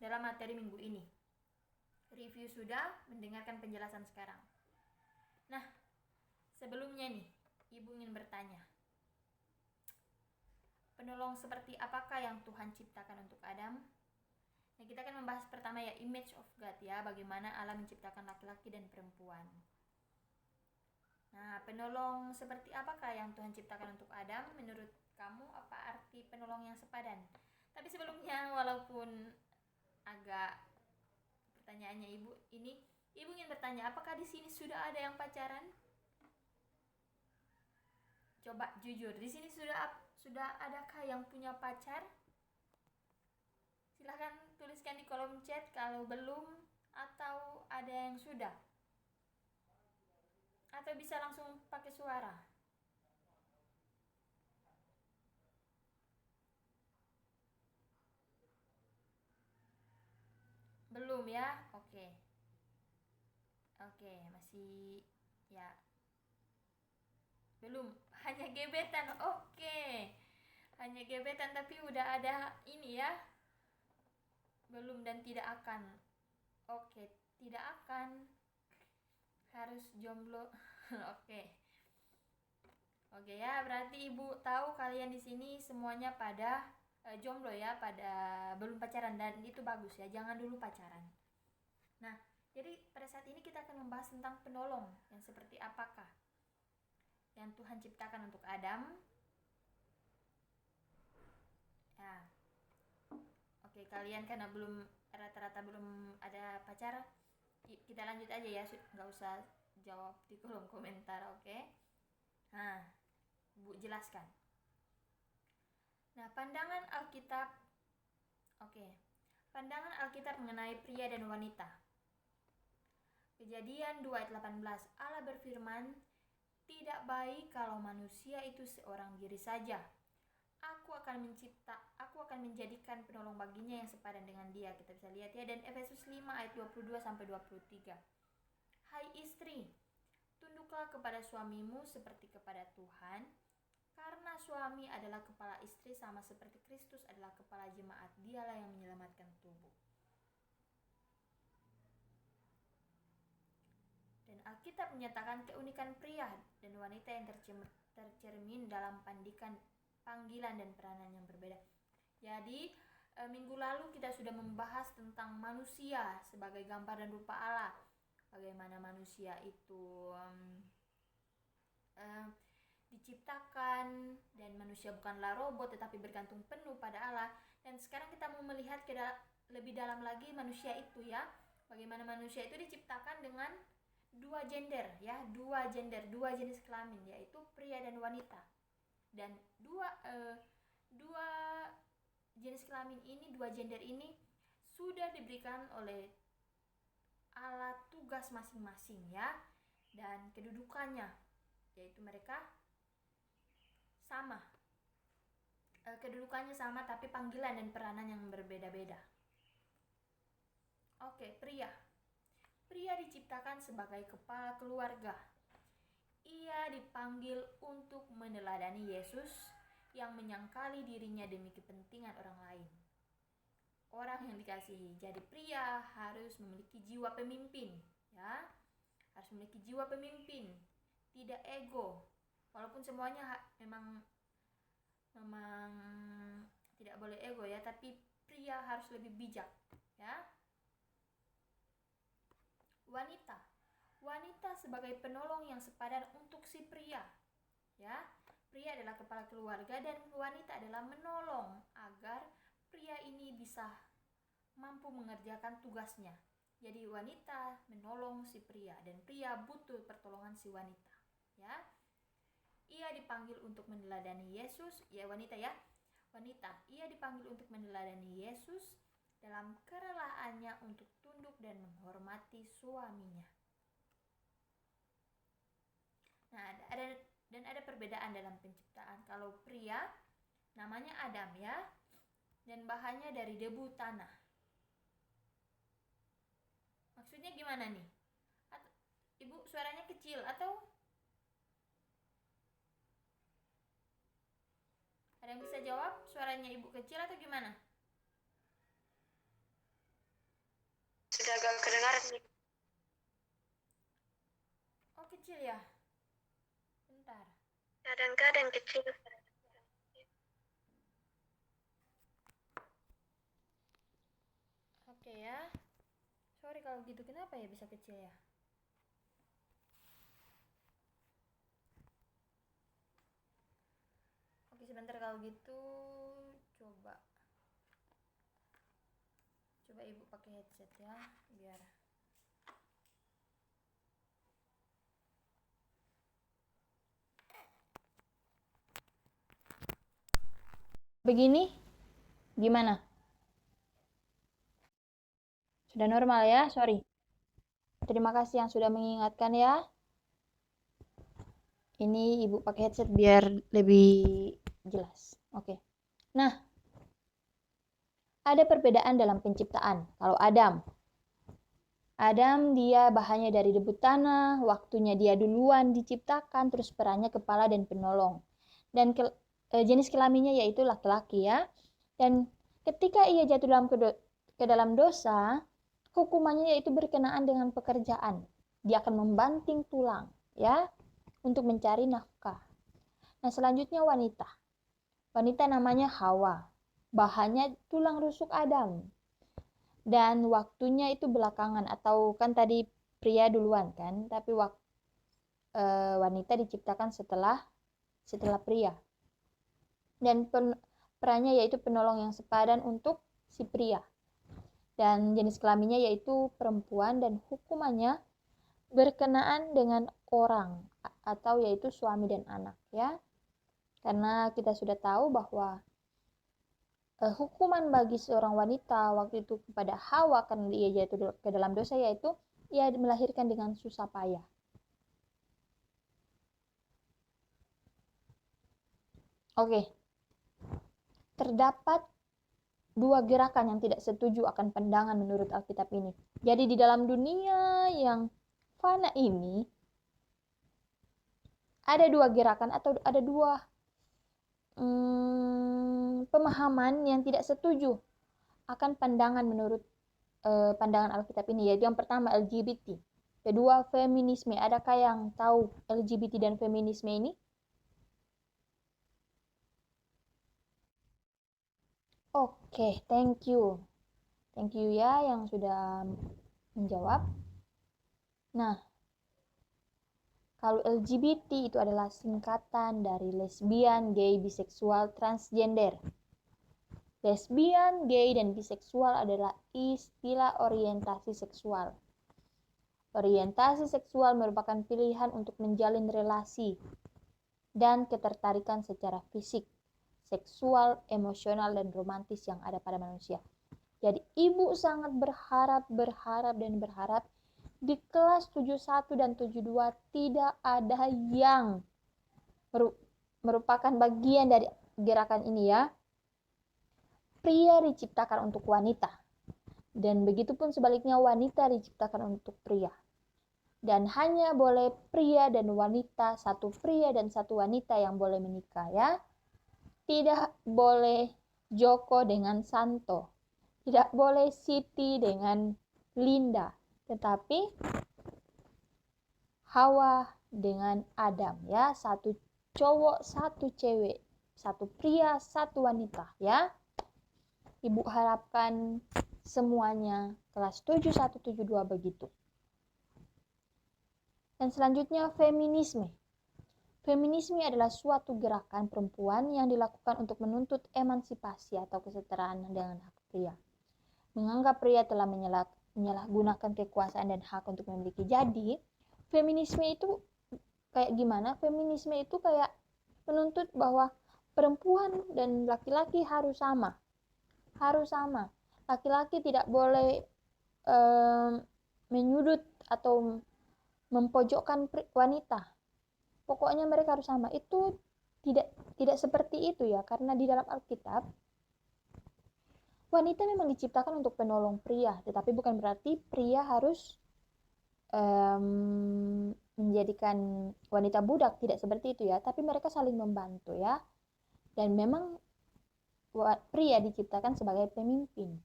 dalam materi minggu ini. Review sudah, mendengarkan penjelasan sekarang. Nah, sebelumnya nih, Ibu ingin bertanya, penolong seperti apakah yang Tuhan ciptakan untuk Adam? Nah, kita akan membahas pertama ya, image of God ya, bagaimana Allah menciptakan laki-laki dan perempuan. Nah, penolong seperti apakah yang Tuhan ciptakan untuk Adam? Menurut kamu, apa arti penolong yang sepadan? Tapi sebelumnya, walaupun agak pertanyaannya Ibu ingin bertanya, apakah di sini sudah ada yang pacaran? Coba jujur, di sini sudah adakah yang punya pacar? Silahkan tuliskan di kolom chat kalau belum atau ada yang sudah. Atau bisa langsung pakai suara. Belum ya? Oke, masih ya. Belum, hanya gebetan. Oke. Hanya gebetan tapi udah ada ini ya. Belum dan tidak akan. Oke, tidak akan. Harus jomblo. Oke ya, berarti Ibu tahu kalian di sini semuanya pada jomblo ya, pada belum pacaran, dan itu bagus ya. Jangan dulu pacaran. Nah, jadi pada saat ini kita akan membahas tentang penolong yang seperti apakah yang Tuhan ciptakan untuk Adam. Ya. Oke, kalian karena rata-rata belum ada pacar, kita lanjut aja ya, nggak usah jawab di kolom komentar, oke? Nah, Bu jelaskan. Nah, pandangan Alkitab mengenai pria dan wanita. Kejadian 2 ayat 18, Allah berfirman, "Tidak baik kalau manusia itu seorang diri saja. Aku akan menjadikan penolong baginya yang sepadan dengan dia." Kita bisa lihat ya, dan Efesus 5 ayat 22 sampai 23. Hai istri, tunduklah kepada suamimu seperti kepada Tuhan, karena suami adalah kepala istri sama seperti Kristus adalah kepala jemaat. Dialah yang menyelamatkan tubuh. Dan Alkitab menyatakan keunikan pria dan wanita yang tercermin dalam panggilan dan peranan yang berbeda. Jadi minggu lalu kita sudah membahas tentang manusia sebagai gambar dan rupa Allah. Bagaimana manusia itu diciptakan, dan manusia bukanlah robot tetapi bergantung penuh pada Allah. Dan sekarang kita mau melihat lebih dalam lagi manusia itu ya. Bagaimana manusia itu diciptakan dengan dua gender ya, dua jenis kelamin, yaitu pria dan wanita. Dan dua jenis kelamin ini, dua gender ini sudah diberikan oleh Allah tugas masing-masing ya, dan kedudukannya, yaitu mereka sama. Kedudukannya sama tapi panggilan dan peranan yang berbeda-beda. Oke, pria diciptakan sebagai kepala keluarga. Ia dipanggil untuk meneladani Yesus yang menyangkali dirinya demi kepentingan orang lain. Orang yang dikasihi. Jadi pria harus memiliki jiwa pemimpin, ya. Harus memiliki jiwa pemimpin, tidak ego. Walaupun semuanya memang tidak boleh ego ya, tapi pria harus lebih bijak, ya. Wanita sebagai penolong yang sepadan untuk si pria. Ya, pria adalah kepala keluarga dan wanita adalah menolong agar pria ini bisa mampu mengerjakan tugasnya. Jadi wanita menolong si pria dan pria butuh pertolongan si wanita. Ya. Ia dipanggil untuk meneladani Yesus, ya wanita ya. Wanita, ia dipanggil untuk meneladani Yesus dalam kerelaannya untuk tunduk dan menghormati suaminya. Nah, ada perbedaan dalam penciptaan. Kalau pria namanya Adam ya, dan bahannya dari debu tanah. Maksudnya gimana nih? Ibu suaranya kecil atau ada yang bisa jawab? Suaranya Ibu kecil atau gimana? agak kedengaran nih. Oh, kecil ya? Bentar. Kadang-kadang kecil. Oke ya. Sorry kalau gitu, kenapa ya bisa kecil ya? Oke, sebentar kalau gitu. Coba ibu pakai headset ya, biar begini. Gimana? Sudah normal ya? Sorry. Terima kasih yang sudah mengingatkan ya. Ini ibu pakai headset biar lebih jelas. Oke. Nah, ada perbedaan dalam penciptaan. Kalau Adam dia bahannya dari debu tanah, waktunya dia duluan diciptakan, terus perannya kepala dan penolong. Dan jenis kelaminnya yaitu laki-laki ya. Dan ketika ia jatuh ke dalam dosa, hukumannya yaitu berkenaan dengan pekerjaan. Dia akan membanting tulang ya untuk mencari nafkah. Nah, selanjutnya wanita. Wanita namanya Hawa. Bahannya tulang rusuk Adam. Dan waktunya itu belakangan, atau kan tadi pria duluan kan, tapi wanita diciptakan setelah pria. Dan perannya yaitu penolong yang sepadan untuk si pria. Dan jenis kelaminnya yaitu perempuan, dan hukumannya berkenaan dengan orang atau yaitu suami dan anak ya. Karena kita sudah tahu bahwa hukuman bagi seorang wanita waktu itu kepada Hawa karena dia jatuh ke dalam dosa yaitu ia melahirkan dengan susah payah. Oke. Terdapat dua gerakan yang tidak setuju akan pandangan menurut Alkitab ini. Jadi di dalam dunia yang fana ini ada dua gerakan atau ada dua pemahaman yang tidak setuju akan pandangan menurut pandangan Alkitab ini, yaitu yang pertama LGBT, kedua feminisme. Adakah yang tahu LGBT dan feminisme ini? Oke, thank you ya yang sudah menjawab. Nah, kalau LGBT itu adalah singkatan dari lesbian, gay, biseksual, transgender. Lesbian, gay, dan biseksual adalah istilah orientasi seksual. Orientasi seksual merupakan pilihan untuk menjalin relasi dan ketertarikan secara fisik, seksual, emosional, dan romantis yang ada pada manusia. Jadi ibu sangat berharap di kelas 71 dan 72 tidak ada yang merupakan bagian dari gerakan ini ya. Pria diciptakan untuk wanita. Dan begitupun sebaliknya wanita diciptakan untuk pria. Dan hanya boleh pria dan wanita, satu pria dan satu wanita yang boleh menikah ya. Tidak boleh Joko dengan Santo. Tidak boleh Siti dengan Linda. Tetapi Hawa dengan Adam ya. Satu cowok, satu cewek. Satu pria, satu wanita ya. Ibu harapkan semuanya kelas 7172 begitu. Dan selanjutnya feminisme. Feminisme adalah suatu gerakan perempuan yang dilakukan untuk menuntut emansipasi atau kesetaraan dengan hak pria. Menganggap pria telah menyalahgunakan kekuasaan dan hak untuk memiliki. Jadi, feminisme itu kayak gimana? Feminisme itu kayak menuntut bahwa perempuan dan laki-laki harus sama. Harus sama. Laki-laki tidak boleh menyudut atau mempojokkan wanita. Pokoknya mereka harus sama. Itu tidak seperti itu ya, karena di dalam Alkitab wanita memang diciptakan untuk penolong pria, tetapi bukan berarti pria harus menjadikan wanita budak, tidak seperti itu ya, tapi mereka saling membantu ya. Dan memang pria diciptakan sebagai pemimpin.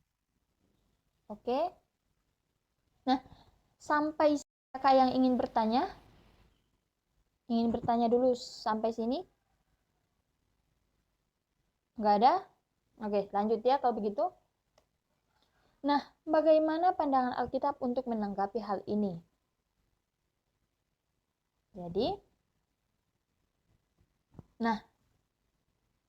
Oke? Nah, sampai kakak yang ingin bertanya? Ingin bertanya dulu sampai sini? Nggak ada? Oke, lanjut ya kalau begitu. Nah, bagaimana pandangan Alkitab untuk menanggapi hal ini? Jadi, nah,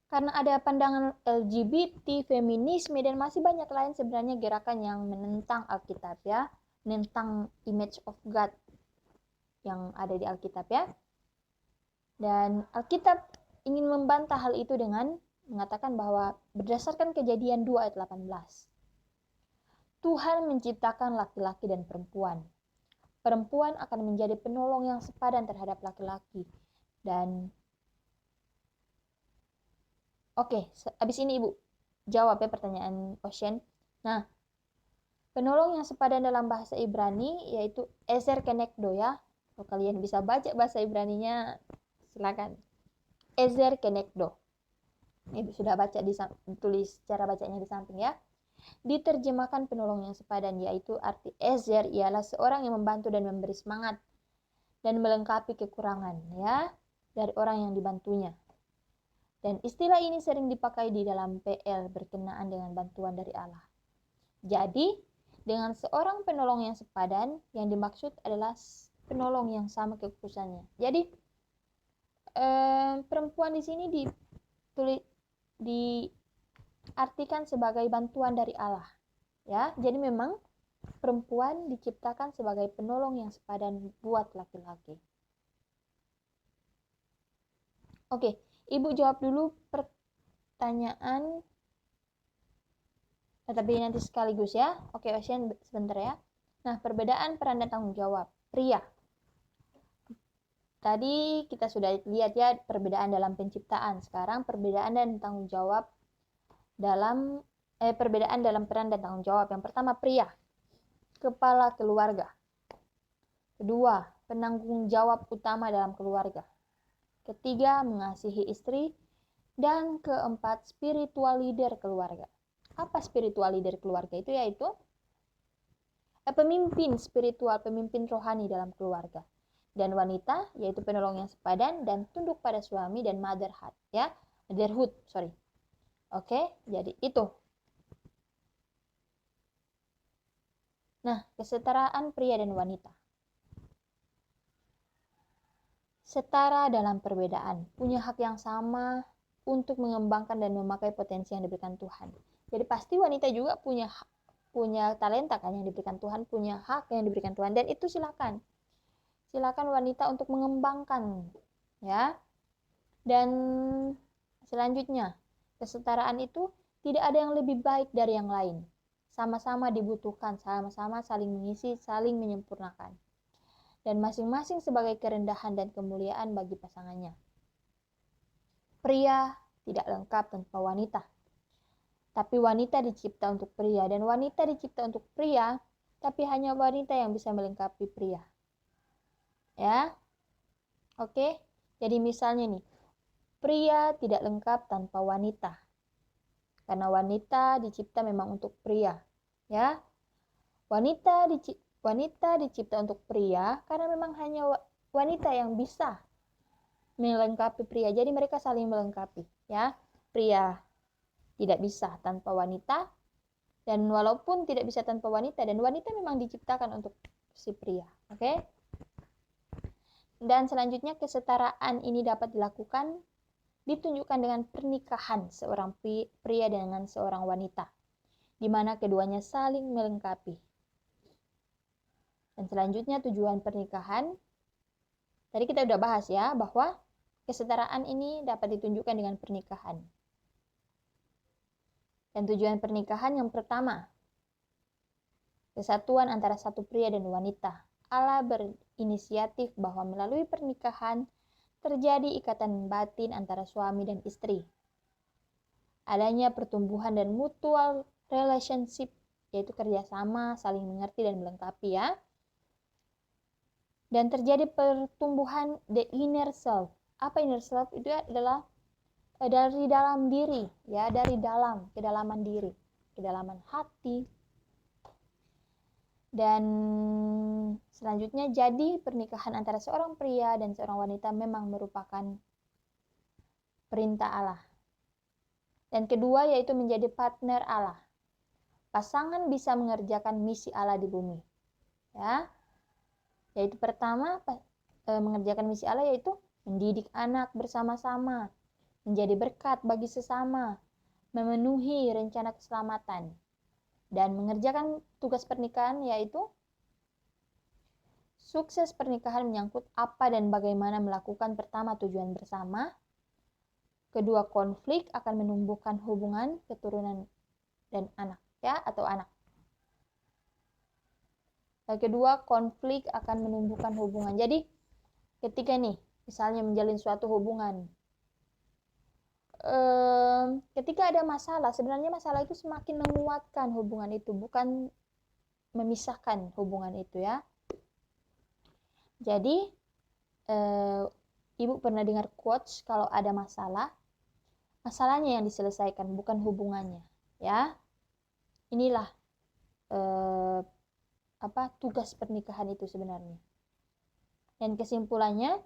karena ada pandangan LGBT, feminisme, dan masih banyak lain sebenarnya gerakan yang menentang Alkitab ya, menentang image of God yang ada di Alkitab ya. Dan Alkitab ingin membantah hal itu dengan mengatakan bahwa berdasarkan Kejadian 2 ayat 18, Tuhan menciptakan laki-laki dan perempuan. Perempuan akan menjadi penolong yang sepadan terhadap laki-laki. Dan oke, habis ini Ibu jawab ya pertanyaan Ocean. Nah, penolong yang sepadan dalam bahasa Ibrani yaitu Ezer Kenegdo ya. Kalau kalian bisa baca bahasa Ibraninya, silakan. Ezer Kenegdo. Ibu sudah baca tulis cara bacanya di samping ya. Diterjemahkan penolong yang sepadan, yaitu arti Ezer ialah seorang yang membantu dan memberi semangat dan melengkapi kekurangan ya dari orang yang dibantunya. Dan istilah ini sering dipakai di dalam PL berkenaan dengan bantuan dari Allah. Jadi, dengan seorang penolong yang sepadan, yang dimaksud adalah penolong yang sama kekhususannya. Jadi, perempuan di sini diartikan sebagai bantuan dari Allah. Ya, jadi memang perempuan diciptakan sebagai penolong yang sepadan buat laki-laki. Oke, Ibu jawab dulu pertanyaan, tapi nanti sekaligus ya. Oke, Ocean sebentar ya. Nah, perbedaan peran dan tanggung jawab pria. Tadi kita sudah lihat ya perbedaan dalam penciptaan. Sekarang perbedaan dan tanggung jawab dalam perbedaan dalam peran dan tanggung jawab. Yang pertama, pria, kepala keluarga. Kedua, penanggung jawab utama dalam keluarga. Ketiga, mengasihi istri. Dan keempat, spiritual leader keluarga. Apa spiritual leader keluarga itu? Yaitu pemimpin spiritual, pemimpin rohani dalam keluarga. Dan wanita, yaitu penolong yang sepadan dan tunduk pada suami dan motherhood, ya. Motherhood, sorry. Oke, jadi itu. Nah, kesetaraan pria dan wanita. Setara dalam perbedaan, punya hak yang sama untuk mengembangkan dan memakai potensi yang diberikan Tuhan. Jadi pasti wanita juga punya talenta kan yang diberikan Tuhan, punya hak yang diberikan Tuhan, dan itu silakan wanita untuk mengembangkan ya. Dan selanjutnya, kesetaraan itu tidak ada yang lebih baik dari yang lain, sama-sama dibutuhkan, sama-sama saling mengisi, saling menyempurnakan, dan masing-masing sebagai kerendahan dan kemuliaan bagi pasangannya. Pria tidak lengkap tanpa wanita, tapi wanita dicipta untuk pria, dan wanita dicipta untuk pria, tapi hanya wanita yang bisa melengkapi pria. Ya, oke. Jadi misalnya nih, pria tidak lengkap tanpa wanita, karena wanita dicipta memang untuk pria. Ya, wanita dicipta untuk pria karena memang hanya wanita yang bisa melengkapi pria. Jadi mereka saling melengkapi, ya. Pria tidak bisa tanpa wanita, dan walaupun tidak bisa tanpa wanita, dan wanita memang diciptakan untuk si pria. Oke? Dan selanjutnya, kesetaraan ini dapat dilakukan ditunjukkan dengan pernikahan seorang pria dengan seorang wanita, di mana keduanya saling melengkapi. Dan selanjutnya, tujuan pernikahan. Tadi kita udah bahas ya, bahwa kesetaraan ini dapat ditunjukkan dengan pernikahan. Dan tujuan pernikahan yang pertama, kesatuan antara satu pria dan wanita. Allah berinisiatif bahwa melalui pernikahan terjadi ikatan batin antara suami dan istri. Adanya pertumbuhan dan mutual relationship, yaitu kerjasama, saling mengerti dan melengkapi ya. Dan terjadi pertumbuhan the inner self. Apa inner self? Itu adalah dari dalam diri, ya, dari dalam, kedalaman diri, kedalaman hati. Dan selanjutnya, jadi pernikahan antara seorang pria dan seorang wanita memang merupakan perintah Allah. Dan kedua yaitu menjadi partner Allah. Pasangan bisa mengerjakan misi Allah di bumi. Ya. Yaitu pertama mengerjakan misi Allah yaitu mendidik anak bersama-sama, menjadi berkat bagi sesama, memenuhi rencana keselamatan, dan mengerjakan tugas pernikahan yaitu sukses pernikahan menyangkut apa dan bagaimana melakukan pertama tujuan bersama, kedua konflik akan menumbuhkan hubungan keturunan dan anak ya atau anak. Yang kedua, konflik akan menumbuhkan hubungan. Jadi ketika nih misalnya menjalin suatu hubungan, ketika ada masalah, sebenarnya masalah itu semakin menguatkan hubungan itu, bukan memisahkan hubungan itu ya. Jadi ibu pernah dengar quotes kalau ada masalah, masalahnya yang diselesaikan, bukan hubungannya ya. Inilah tugas pernikahan itu sebenarnya. Dan kesimpulannya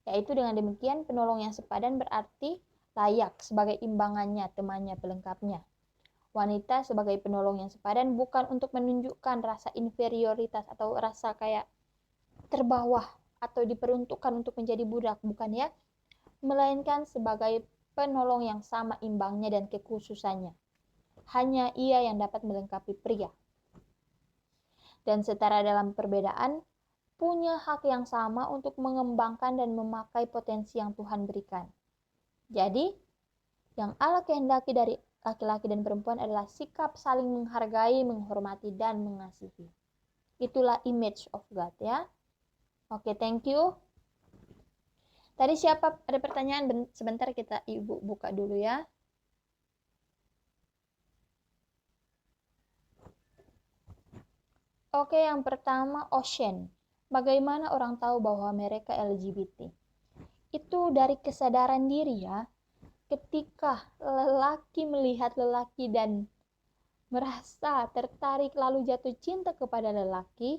yaitu dengan demikian penolong yang sepadan berarti layak sebagai imbangannya, temannya, pelengkapnya. Wanita sebagai penolong yang sepadan bukan untuk menunjukkan rasa inferioritas atau rasa kayak terbawah atau diperuntukkan untuk menjadi budak, bukan ya, melainkan sebagai penolong yang sama imbangnya dan kekhususannya. Hanya ia yang dapat melengkapi pria. Dan setara dalam perbedaan, punya hak yang sama untuk mengembangkan dan memakai potensi yang Tuhan berikan. Jadi, yang Allah kehendaki dari laki-laki dan perempuan adalah sikap saling menghargai, menghormati, dan mengasihi. Itulah image of God ya. Oke, thank you. Tadi siapa ada pertanyaan? Sebentar kita ibu buka dulu ya. Oke, yang pertama Ocean. Bagaimana orang tahu bahwa mereka LGBT? Itu dari kesadaran diri ya. Ketika lelaki melihat lelaki dan merasa tertarik lalu jatuh cinta kepada lelaki,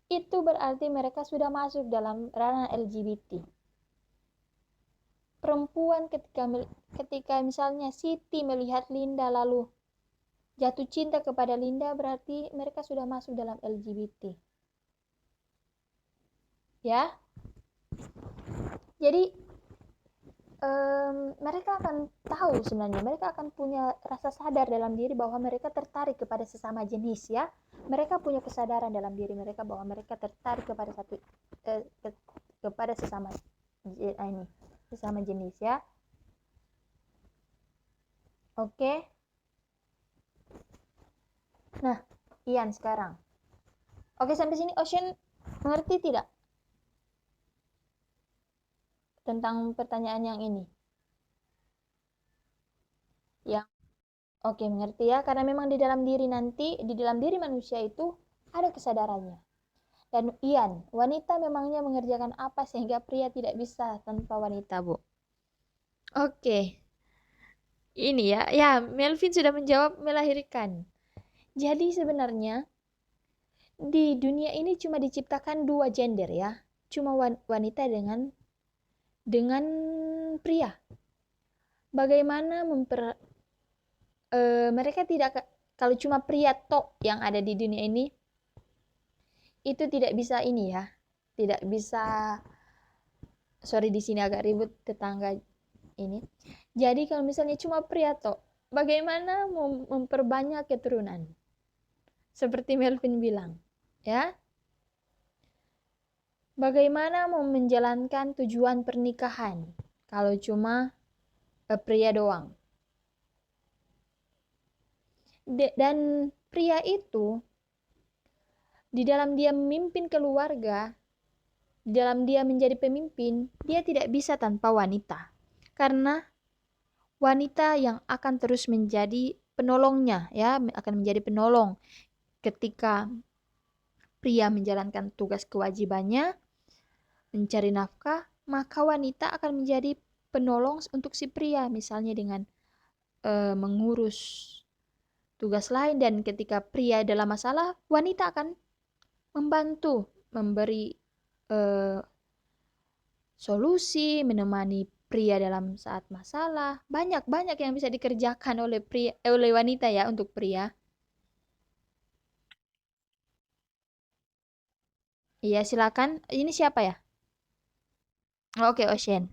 itu berarti mereka sudah masuk dalam ranah LGBT. Perempuan ketika misalnya Siti melihat Linda lalu jatuh cinta kepada Linda, berarti mereka sudah masuk dalam LGBT. Ya. Jadi mereka akan tahu sebenarnya, mereka akan punya rasa sadar dalam diri bahwa mereka tertarik kepada sesama jenis ya. Mereka punya kesadaran dalam diri mereka bahwa mereka tertarik kepada kepada sesama jenis ya. Oke. Nah, Ian sekarang. Oke, sampai sini Ocean mengerti tidak tentang pertanyaan yang ini? Yang oke, mengerti ya, karena memang di dalam diri manusia itu ada kesadarannya. Dan Ian, wanita memangnya mengerjakan apa sehingga pria tidak bisa tanpa wanita, Bu? Oke. Ini ya, Melvin sudah menjawab melahirkan. Jadi sebenarnya di dunia ini cuma diciptakan dua gender ya. Cuma wanita dengan pria. Bagaimana mereka tidak, kalau cuma pria tok yang ada di dunia ini, itu tidak bisa ini ya, tidak bisa, sorry di sini agak ribut tetangga ini. Jadi kalau misalnya cuma pria tok, bagaimana memperbanyak keturunan? Seperti Melvin bilang, ya. Bagaimana mau menjalankan tujuan pernikahan kalau cuma pria doang? Dan pria itu di dalam dia memimpin keluarga, di dalam dia menjadi pemimpin, dia tidak bisa tanpa wanita. Karena wanita yang akan terus menjadi penolongnya ya, akan menjadi penolong ketika pria menjalankan tugas kewajibannya mencari nafkah, maka wanita akan menjadi penolong untuk si pria, misalnya dengan mengurus tugas lain, dan ketika pria dalam masalah, wanita akan membantu, memberi solusi, menemani pria dalam saat masalah. Banyak yang bisa dikerjakan oleh oleh wanita ya untuk pria. Iya, silakan. Ini siapa ya? Oke, Ocean.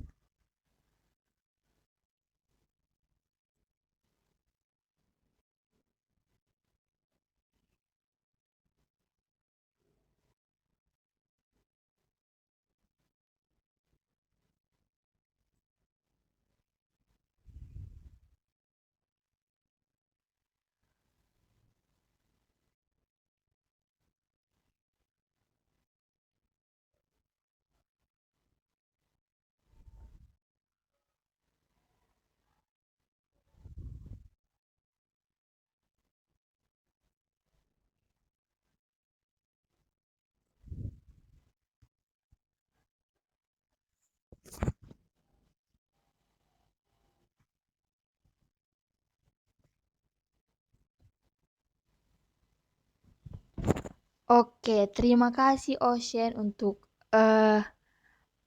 Oke, terima kasih Ocean untuk eh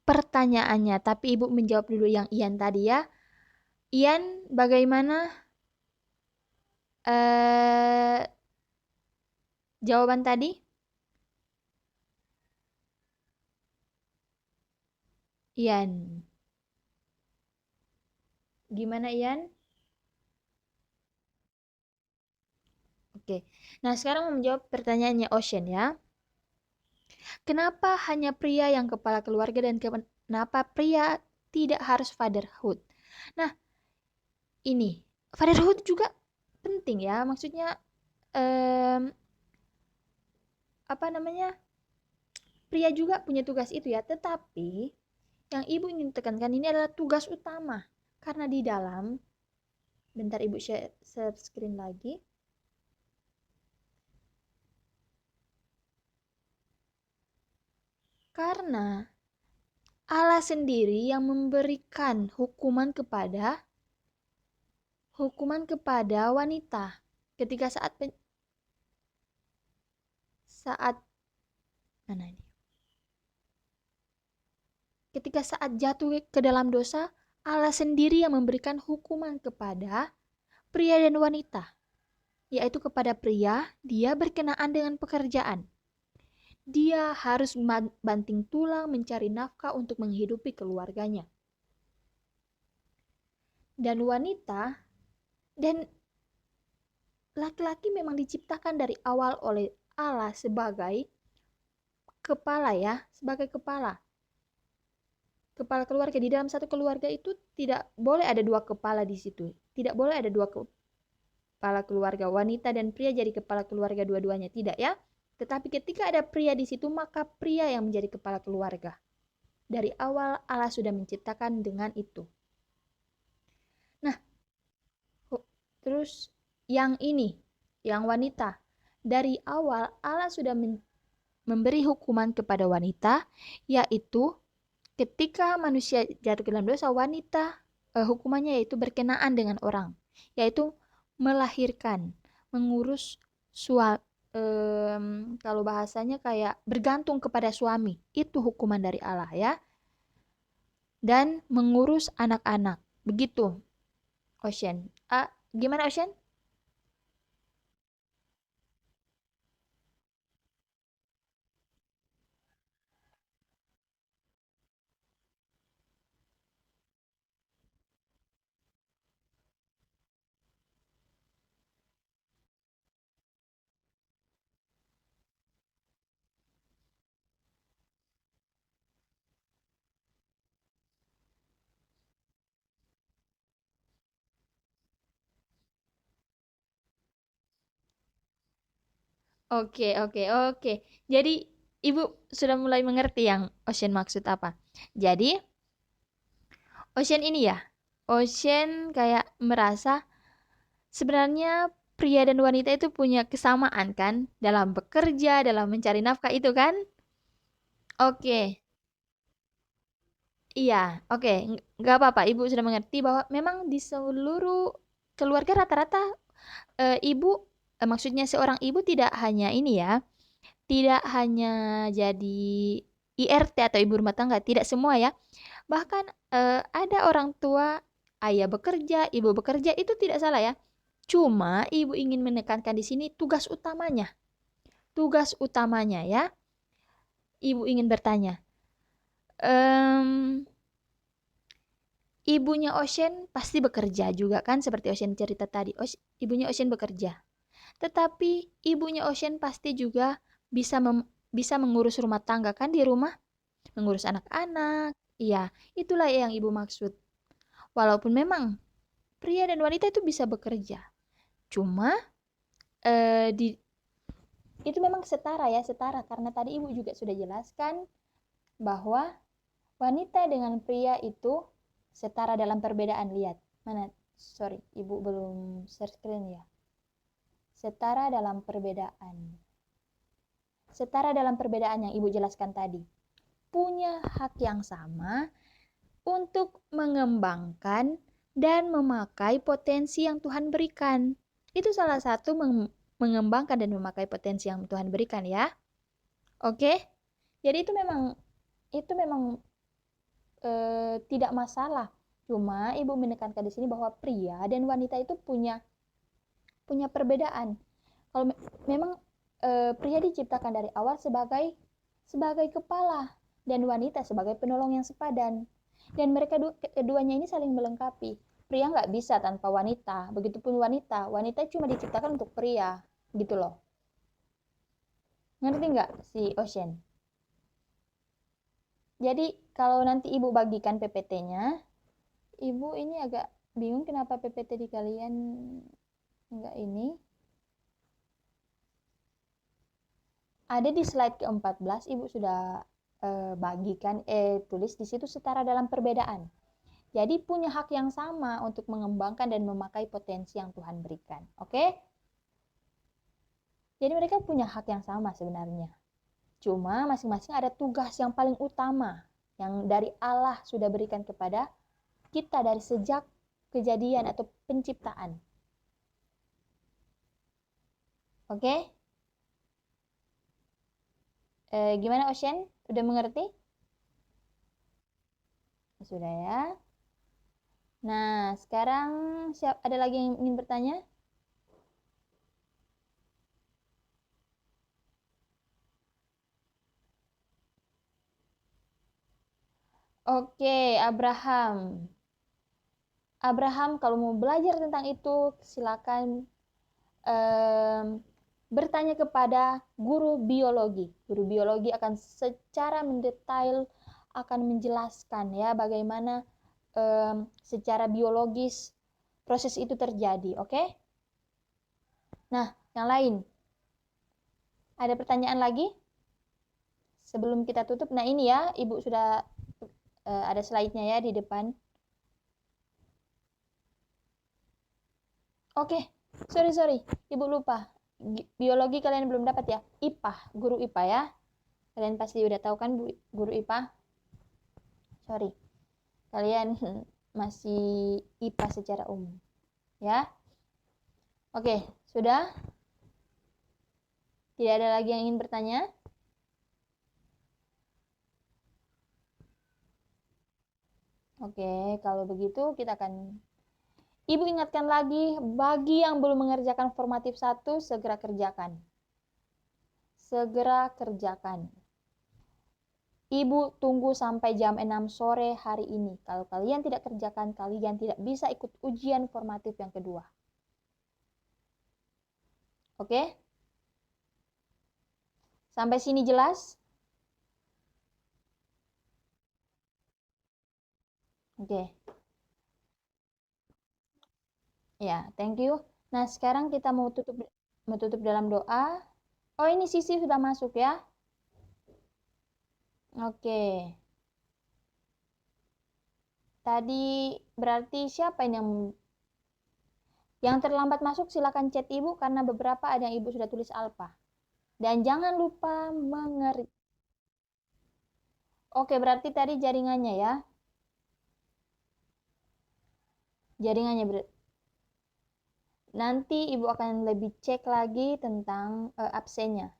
pertanyaannya. Tapi Ibu menjawab dulu yang Ian tadi ya. Ian, bagaimana eh jawaban tadi? Ian, gimana Ian? Oke. Nah, sekarang mau menjawab pertanyaannya Ocean ya. Kenapa hanya pria yang kepala keluarga dan kenapa pria tidak harus fatherhood? Nah, ini fatherhood juga penting ya. Maksudnya em, apa namanya? Pria juga punya tugas itu ya. Tetapi yang ibu ingin tekankan ini adalah tugas utama. Karena di dalam, bentar ibu share screen lagi. Karena Allah sendiri yang memberikan hukuman kepada wanita ketika saat mana ini? Ketika saat jatuh ke dalam dosa, Allah sendiri yang memberikan hukuman kepada pria dan wanita. Yaitu kepada pria, dia berkenaan dengan pekerjaan. Dia harus banting tulang mencari nafkah untuk menghidupi keluarganya. Dan wanita dan laki-laki memang diciptakan dari awal oleh Allah sebagai kepala ya, sebagai kepala keluarga. Di dalam satu keluarga itu tidak boleh ada dua kepala di situ. Tidak boleh ada dua kepala keluarga, wanita dan pria jadi kepala keluarga dua-duanya, tidak ya. Tetapi ketika ada pria di situ, maka pria yang menjadi kepala keluarga. Dari awal Allah sudah menciptakan dengan itu. Nah, terus yang ini, yang wanita, dari awal Allah sudah memberi hukuman kepada wanita, yaitu ketika manusia jatuh ke dalam dosa, wanita hukumannya yaitu berkenaan dengan orang, yaitu melahirkan, mengurus kalau bahasanya kayak bergantung kepada suami, itu hukuman dari Allah ya, dan mengurus anak-anak. Begitu, Ocean. Gimana Ocean? Oke, oke, oke. Jadi Ibu sudah mulai mengerti yang Ocean maksud apa. Jadi Ocean ini ya, Ocean kayak merasa sebenarnya pria dan wanita itu punya kesamaan kan dalam bekerja, dalam mencari nafkah itu kan? Oke, iya, oke, nggak apa-apa. Ibu sudah mengerti bahwa memang di seluruh keluarga rata-rata maksudnya seorang ibu tidak hanya ini ya, tidak hanya jadi IRT atau ibu rumah tangga, tidak semua ya. Bahkan ada orang tua, ayah bekerja, ibu bekerja, itu tidak salah ya. Cuma ibu ingin menekankan di sini tugas utamanya. Tugas utamanya ya. Ibu ingin bertanya, ibunya Ocean pasti bekerja juga kan, seperti Ocean cerita tadi. Ibunya Ocean bekerja. Tetapi ibunya Ocean pasti juga bisa mengurus rumah tangga kan di rumah, mengurus anak-anak. Iya, itulah yang ibu maksud. Walaupun memang pria dan wanita itu bisa bekerja, cuma itu memang setara ya, setara karena tadi ibu juga sudah jelaskan bahwa wanita dengan pria itu setara dalam perbedaan. Lihat, mana? Sorry, ibu belum share screen ya. Setara dalam perbedaan. Setara dalam perbedaan yang ibu jelaskan tadi. Punya hak yang sama untuk mengembangkan dan memakai potensi yang Tuhan berikan. Itu salah satu mengembangkan dan memakai potensi yang Tuhan berikan ya. Oke? Jadi itu memang tidak masalah. Cuma ibu menekankan di sini bahwa pria dan wanita itu punya perbedaan. Kalau memang pria diciptakan dari awal sebagai kepala dan wanita sebagai penolong yang sepadan. Dan mereka keduanya ini saling melengkapi. Pria nggak bisa tanpa wanita, begitupun wanita. Wanita cuma diciptakan untuk pria, gitu loh. Ngerti nggak si Ocean? Jadi kalau nanti ibu bagikan PPT-nya, ibu ini agak bingung kenapa PPT di kalian nggak ini. Ada di slide ke-14, ibu sudah bagikan, tulis di situ setara dalam perbedaan. Jadi punya hak yang sama untuk mengembangkan dan memakai potensi yang Tuhan berikan. Oke? Jadi mereka punya hak yang sama sebenarnya. Cuma masing-masing ada tugas yang paling utama yang dari Allah sudah berikan kepada kita dari sejak kejadian atau penciptaan. Oke? Gimana Ocean? Udah mengerti? Sudah ya. Nah, sekarang ada lagi yang ingin bertanya? Oke, Abraham. Abraham, kalau mau belajar tentang itu, silakan bertanya kepada guru biologi. Guru biologi akan secara mendetail akan menjelaskan ya bagaimana secara biologis proses itu terjadi, oke? Nah, yang lain. Ada pertanyaan lagi? Sebelum kita tutup, nah ini ya, Ibu sudah ada slide-nya ya di depan. Oke, sorry, Ibu lupa. Biologi kalian belum dapat ya? IPA, guru IPA ya. Kalian pasti udah tahu kan guru IPA? Sorry, kalian masih IPA secara umum. Ya. Oke, sudah? Tidak ada lagi yang ingin bertanya? Oke, kalau begitu kita akan... Ibu ingatkan lagi, bagi yang belum mengerjakan formatif 1, segera kerjakan. Segera kerjakan. Ibu tunggu sampai jam 6 sore hari ini. Kalau kalian tidak kerjakan, kalian tidak bisa ikut ujian formatif yang kedua. Oke? Sampai sini jelas? Oke. Ya, thank you. Nah, sekarang kita mau tutup dalam doa. Oh, ini Sisi sudah masuk ya. Oke. Tadi berarti siapa yang terlambat masuk, silakan chat Ibu karena beberapa ada yang Ibu sudah tulis alfa. Dan jangan lupa Oke, berarti tadi jaringannya ya. Jaringannya Nanti ibu akan lebih cek lagi tentang absennya.